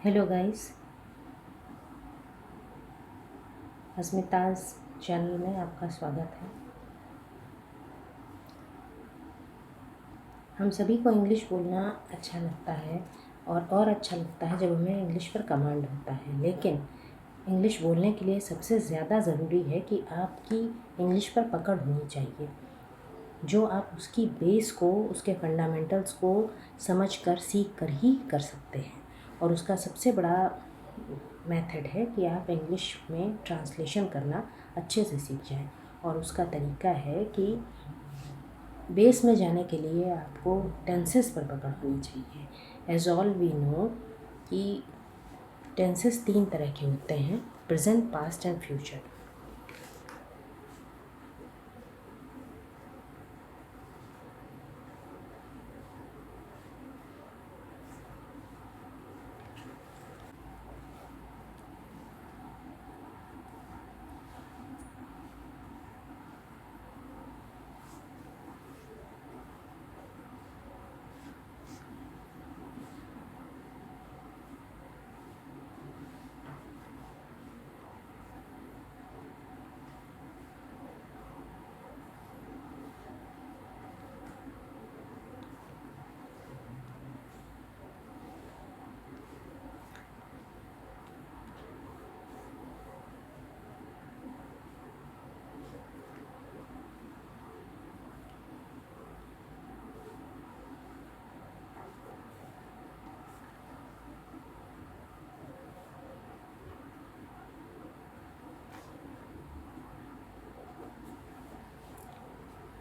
Hello guys, अस्मिताज़ channel में आपका स्वागत है। हम सभी को इंग्लिश बोलना अच्छा लगता है और अच्छा लगता है जब हमें इंग्लिश पर कमांड होता है। लेकिन इंग्लिश बोलने के लिए सबसे ज़्यादा ज़रूरी है कि आपकी इंग्लिश पर पकड़ होनी चाहिए, जो आप उसकी बेस को, उसके फंडामेंटल्स को समझ कर, सीख कर ही कर सकते हैं। और उसका सबसे बड़ा मेथड है कि आप इंग्लिश में ट्रांसलेशन करना अच्छे से सीख जाएं। और उसका तरीका है कि बेस में जाने के लिए आपको टेंसेस पर पकड़ होनी चाहिए। एज ऑल वी नो कि टेंसेस 3 तरह के होते हैं: प्रेजेंट, पास्ट एंड फ्यूचर।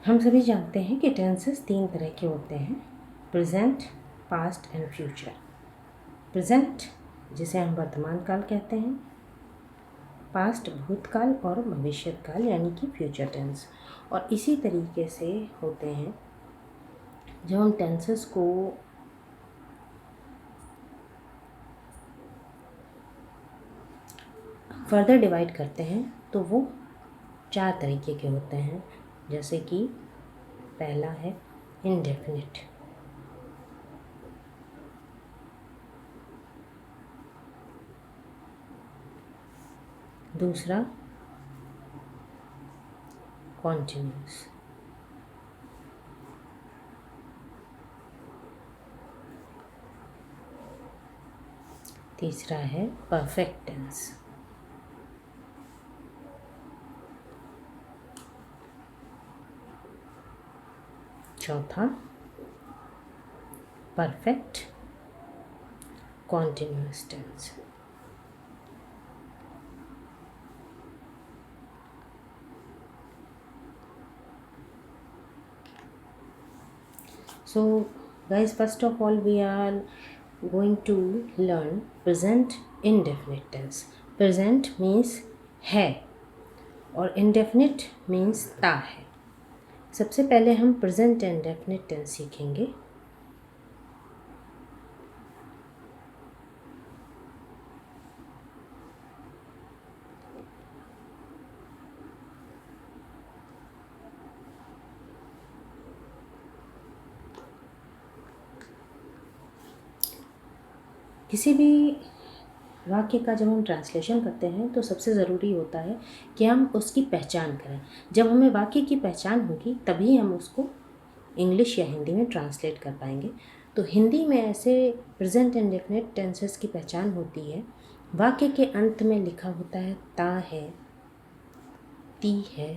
हम सभी जानते हैं कि टेंसेस 3 तरह के होते हैं: present, past and future. Present जिसे हम वर्तमान काल कहते हैं, पास्ट भूतकाल और भविष्यकाल यानी कि फ्यूचर टेंस। और इसी तरीके से होते हैं जब हम टेंसेस को फर्दर डिवाइड करते हैं तो वो 4 तरीके के होते हैं। जैसे कि पहला है इंडेफिनिट, दूसरा कॉन्टिन्यूस, तीसरा है परफेक्ट टेंस, चौथा perfect continuous tense. So guys, first of all we are going to learn present indefinite tense. Present means है और indefinite means ता है। सबसे पहले हम प्रेजेंट इंडेफिनिट टेंस सीखेंगे। किसी भी वाक्य का जब हम ट्रांसलेशन करते हैं तो सबसे ज़रूरी होता है कि हम उसकी पहचान करें। जब हमें वाक्य की पहचान होगी तभी हम उसको इंग्लिश या हिंदी में ट्रांसलेट कर पाएंगे। तो हिंदी में ऐसे प्रेजेंट इंडेफिनिट टेंसेस की पहचान होती है, वाक्य के अंत में लिखा होता है ता है, ती है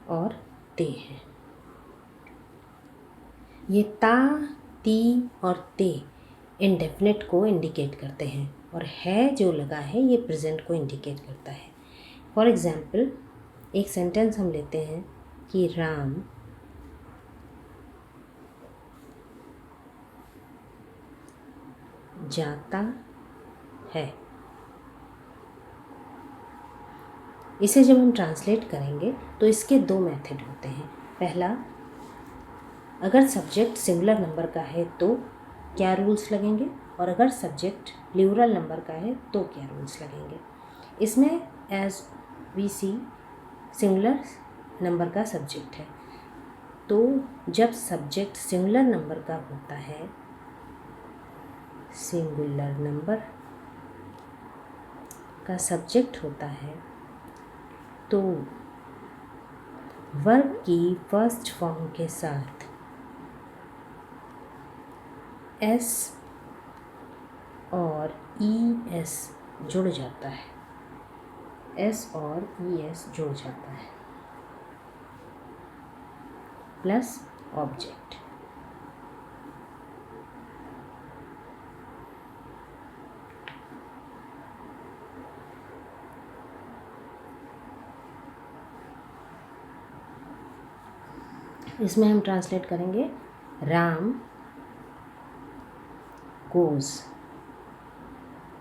और ते है। ये ता, ती और ते इंडेफिनिट को इंडिकेट करते हैं और है जो लगा है ये प्रेजेंट को इंडिकेट करता है। फॉर एग्ज़ाम्पल एक सेंटेंस हम लेते हैं कि राम जाता है। इसे जब हम ट्रांसलेट करेंगे तो इसके 2 मेथड होते हैं। पहला, अगर सब्जेक्ट सिंगुलर नंबर का है तो क्या रूल्स लगेंगे, और अगर सब्जेक्ट प्लूरल नंबर का है तो क्या रूल्स लगेंगे। इसमें as we see singular number का सब्जेक्ट है, तो जब सब्जेक्ट सिंगुलर नंबर का होता है सिंगुलर नंबर का सब्जेक्ट होता है तो वर्ब की फर्स्ट फॉर्म के साथ एस और ई एस जुड़ जाता है, एस और ई एस जुड़ जाता है, प्लस ऑब्जेक्ट। इसमें हम ट्रांसलेट करेंगे Ram goes,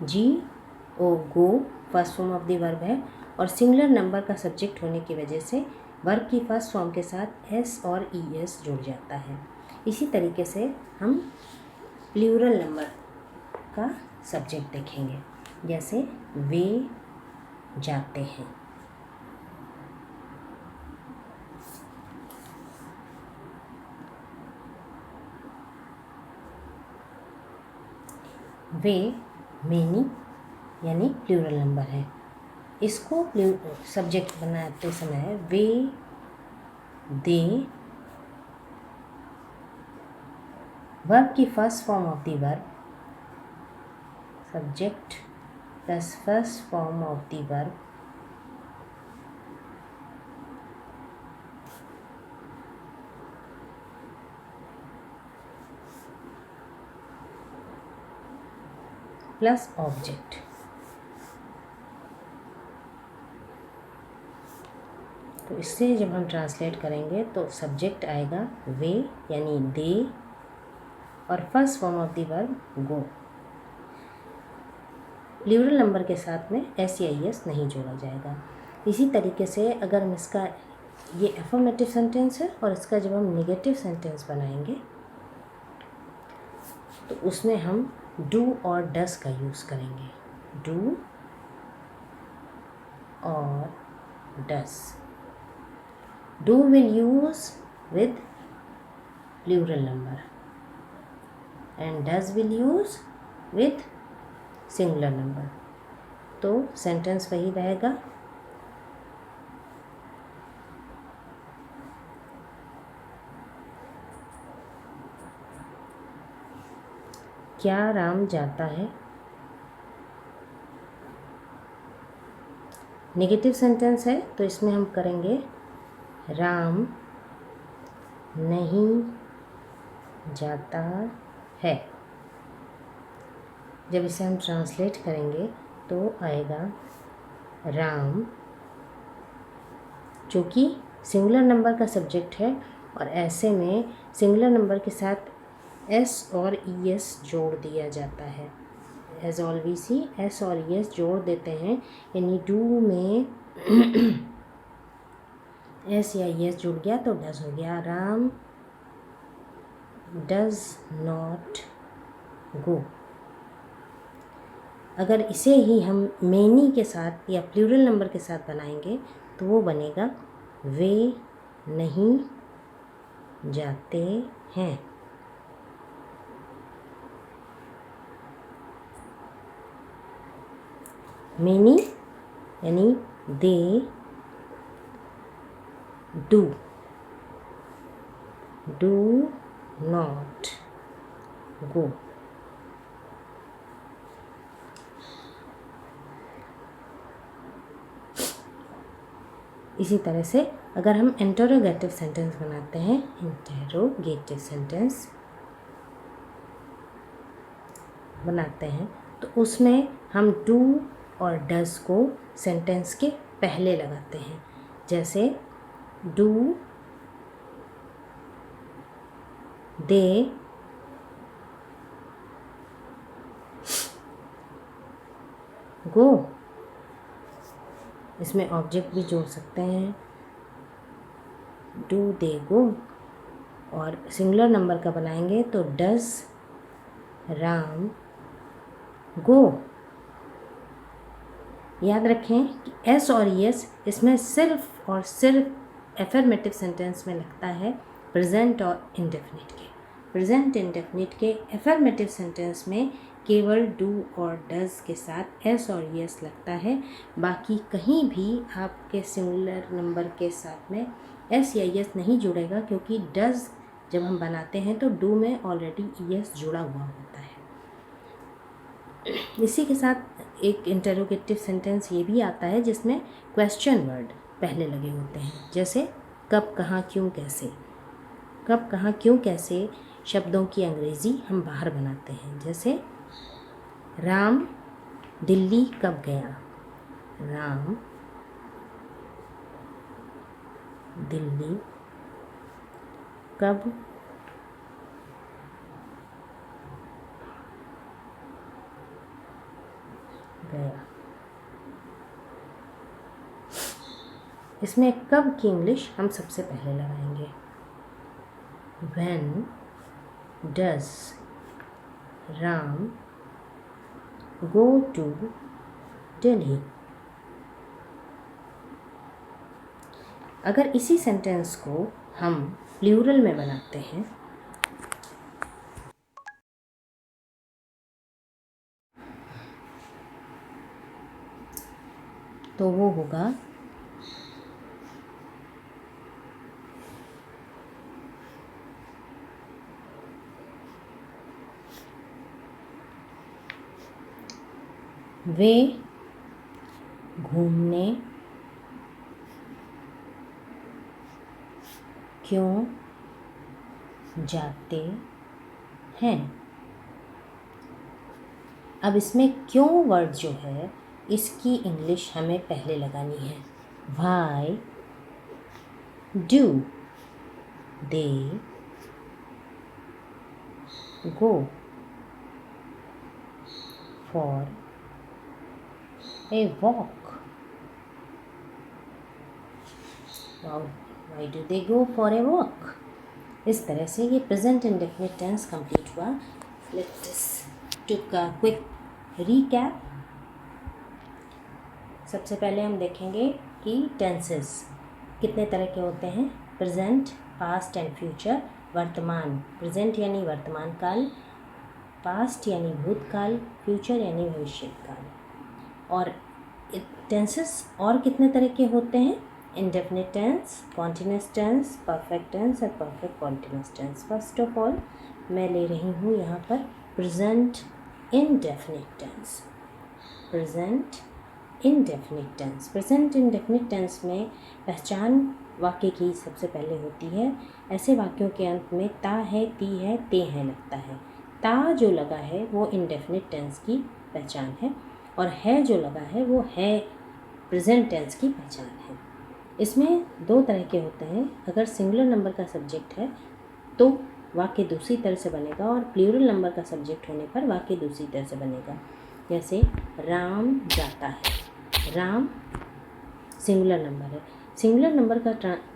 G O go first form of the verb है और सिंगुलर नंबर का सब्जेक्ट होने की वजह से वर्ब की फर्स्ट फॉर्म के साथ एस और ई एस जुड़ जाता है। इसी तरीके से हम प्लूरल नंबर का सब्जेक्ट देखेंगे, जैसे वे जाते हैं, वे मेनी यानी प्लूरल नंबर है। इसको सब्जेक्ट बनाते समय वे दे वर्ब की first form of the verb, subject plus first form of the verb plus object. तो इससे जब हम ट्रांसलेट करेंगे तो सब्जेक्ट आएगा वे यानी दे और first form of the verb go. Plural number के साथ में एस या एस नहीं जोड़ा जाएगा। इसी तरीके से अगर हम इसका ये एफर्मेटिव सेंटेंस है और इसका जब हम नेगेटिव सेंटेंस बनाएंगे तो उसमें हम डू और डस का यूज़ करेंगे, डू और does. Do will use with plural number and does will use with singular number. तो सेंटेंस वही रहेगा, क्या राम जाता है। नेगेटिव सेंटेंस है तो इसमें हम करेंगे राम नहीं जाता है। जब इसे हम ट्रांसलेट करेंगे तो आएगा राम, जो कि सिंगुलर नंबर का सब्जेक्ट है और ऐसे में सिंगुलर नंबर के साथ एस और ई एस जोड़ दिया जाता है। एज ऑलवेज सी एस और ई एस जोड़ देते हैं, यानी डू में एस या ई एस जुड़ गया तो डज हो गया। Ram does not go. अगर इसे ही हम मेनी के साथ या प्लूरल नंबर के साथ बनाएंगे तो वो बनेगा वे नहीं जाते हैं। मेनी यानी दे डू नॉट गो। इसी तरह से अगर हम इंटरोगेटिव सेंटेंस बनाते हैं, इंटरोगेटिव सेंटेंस बनाते हैं तो उसमें हम डू और डज को सेंटेंस के पहले लगाते हैं, जैसे डू दे गो। इसमें ऑब्जेक्ट भी जोड़ सकते हैं, डू दे गो। और सिंगुलर नंबर का बनाएंगे तो डज राम गो। याद रखें कि एस और यस इसमें सिर्फ और सिर्फ एफर्मेटिव सेंटेंस में लगता है प्रेजेंट और इंडेफिनिट के। प्रेजेंट इंडेफिनिट के एफर्मेटिव सेंटेंस में केवल डू और डज़ के साथ एस और यस लगता है। बाकी कहीं भी आपके सिंगुलर नंबर के साथ में एस या यस नहीं जुड़ेगा, क्योंकि डज़ जब हम बनाते हैं तो डू में ऑलरेडी यस जुड़ा हुआ होता है। इसी के साथ एक इंटरोगेटिव सेंटेंस ये भी आता है जिसमें क्वेश्चन वर्ड पहले लगे होते हैं, जैसे कब, कहाँ, क्यों, कैसे। कब, कहाँ, क्यों, कैसे शब्दों की अंग्रेज़ी हम बाहर बनाते हैं, जैसे राम दिल्ली कब गया। राम दिल्ली कब गया। इसमें कब की इंग्लिश हम सबसे पहले लगाएंगे। When does Ram go to Delhi। अगर इसी सेंटेंस को हम प्लूरल में बनाते हैं तो वो होगा वे घूमने क्यों जाते हैं। अब इसमें क्यों वर्ड जो है इसकी इंग्लिश हमें पहले लगानी है। Why do they go for a walk। Why do they go for a walk। इस तरह से ये प्रेजेंट इंडेफिनिट टेंस कंप्लीट हुआ। Let's took a quick recap. सबसे पहले हम देखेंगे कि टेंसेस कितने तरह के होते हैं। Present, past and future. वर्तमान, प्रेजेंट यानी वर्तमान काल, पास्ट यानी भूतकाल, फ्यूचर यानी भविष्यकाल। और टेंसेस और कितने तरह के होते हैं। Indefinite tense, continuous tense, perfect tense और perfect continuous tense. First of all मैं ले रही हूँ यहाँ पर present indefinite tense. Present indefinite tense. Present indefinite tense में पहचान वाक्य की सबसे पहले होती है। ऐसे वाक्यों के अंत में ता है, ती है, ते हैं लगता है। ता जो लगा है वो इंडेफिनिट टेंस की पहचान है, और है जो लगा है वो है प्रेजेंट टेंस की पहचान है। इसमें दो तरह के होते हैं। अगर सिंगुलर नंबर का सब्जेक्ट है तो वाक्य दूसरी तरह से बनेगा, और प्लूरल नंबर का सब्जेक्ट होने पर वाक्य दूसरी तरह से बनेगा। जैसे राम जाता है। राम सिंगुलर नंबर है। सिंगुलर नंबर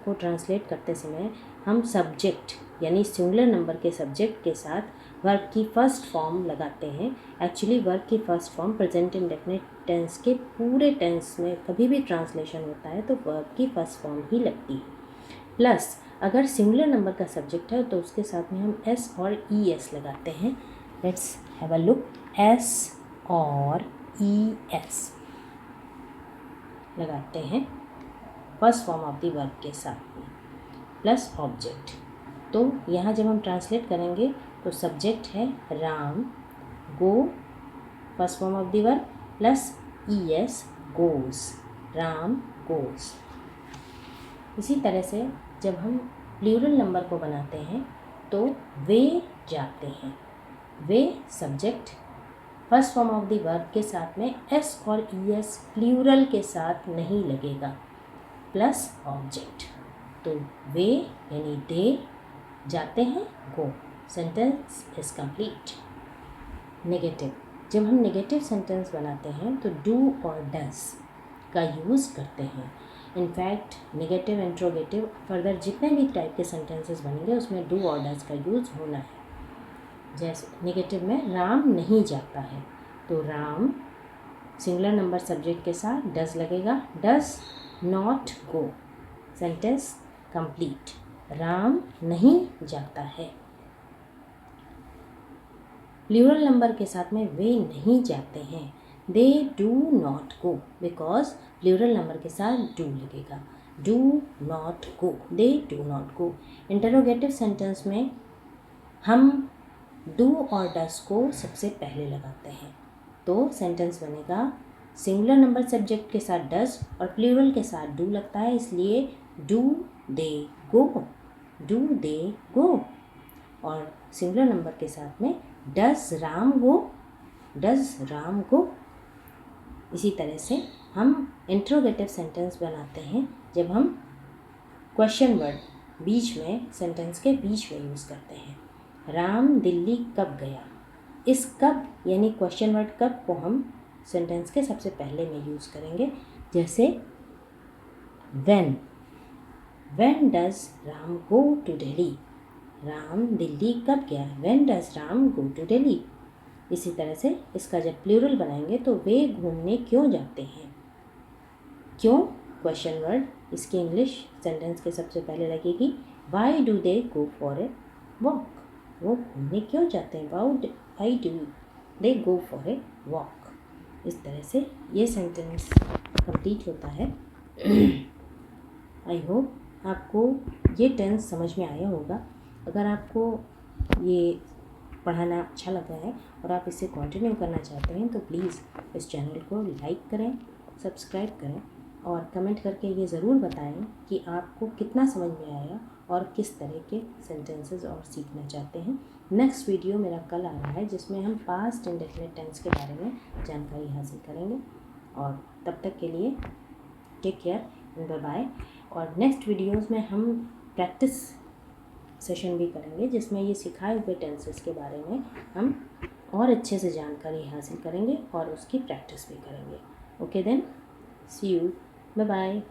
को ट्रांसलेट करते समय हम सब्जेक्ट यानी सिंगुलर नंबर के सब्जेक्ट के साथ वर्ब की फर्स्ट फॉर्म लगाते हैं। एक्चुअली वर्ब की first form present indefinite tense के पूरे टेंस में कभी भी ट्रांसलेशन होता है तो वर्ब की फर्स्ट फॉर्म ही लगती है। प्लस अगर सिंगुलर नंबर का सब्जेक्ट है तो उसके साथ में हम एस और ई एस लगाते हैं। Let's have a look. S और ई एस लगाते हैं first form of the verb के साथ में, प्लस ऑब्जेक्ट। तो यहाँ जब हम ट्रांसलेट करेंगे तो सब्जेक्ट है Ram, go first form of the verb, plus E S goes, Ram goes. इसी तरह से जब हम प्लूरल नंबर को बनाते हैं तो वे जाते हैं। वे subject, first form of the verb के साथ में एस और ई एस प्लूरल के साथ नहीं लगेगा, प्लस ऑब्जेक्ट। तो वे यानी दे जाते हैं, go. Sentence is complete. Negative, जब हम नेगेटिव सेंटेंस बनाते हैं तो डू और डज का यूज़ करते हैं। इनफैक्ट नेगेटिव, इंट्रोगेटिव, फर्दर जितने भी टाइप के सेंटेंसेस बनेंगे उसमें डू और डज का यूज़ होना है। जैसे नेगेटिव में राम नहीं जाता है तो राम सिंगुलर नंबर सब्जेक्ट के साथ डज लगेगा, does not go. Sentence complete. Ram नहीं जाता है। प्लूरल नंबर के साथ में वे नहीं जाते हैं, they do not go, because plural number के साथ डू लगेगा, do not go, they do not go. Interrogative sentence में हम डू और डस को सबसे पहले लगाते हैं, तो सेंटेंस बनेगा सिंगुलर नंबर सब्जेक्ट के साथ डस और प्लूरल के साथ डू लगता है, इसलिए do they go, do they गो। और सिंगुलर नंबर के साथ में डस राम गो, डस राम गो। इसी तरह से हम इंट्रोगेटिव सेंटेंस बनाते हैं जब हम क्वेश्चन वर्ड बीच में, सेंटेंस के बीच में यूज़ करते हैं। राम दिल्ली कब गया, इस कब यानी क्वेश्चन वर्ड कब को हम सेंटेंस के सबसे पहले में यूज़ करेंगे, जैसे when, when does Ram go to Delhi, Ram Delhi कब गया, when does Ram go to Delhi. इसी तरह से इसका जब प्लूरल बनाएंगे तो वे घूमने क्यों जाते हैं, क्यों क्वेश्चन वर्ड, इसकी इंग्लिश सेंटेंस के सबसे पहले लगेगी why do they go for a walk, वो घूमने क्यों जाते हैं, why do they go for a walk. इस तरह से ये सेंटेंस कंप्लीट होता है। आई होप आपको ये टेंस समझ में आया होगा। अगर आपको ये पढ़ाना अच्छा लगा है और आप इसे कंटिन्यू करना चाहते हैं तो प्लीज़ इस चैनल को लाइक करें, सब्सक्राइब करें और कमेंट करके ये ज़रूर बताएं कि आपको कितना समझ में आया और किस तरह के सेंटेंसेस और सीखना चाहते हैं। नेक्स्ट वीडियो मेरा कल आ रहा है जिसमें हम पास्ट इंडेफिनिट टेंस के बारे में जानकारी हासिल करेंगे। और तब तक के लिए take care and bye bye. और नेक्स्ट वीडियोज़ में हम प्रैक्टिस सेशन भी करेंगे जिसमें ये सिखाए हुए टेंसेस के बारे में हम और अच्छे से जानकारी हासिल करेंगे और उसकी प्रैक्टिस भी करेंगे। Okay then, see you, bye bye.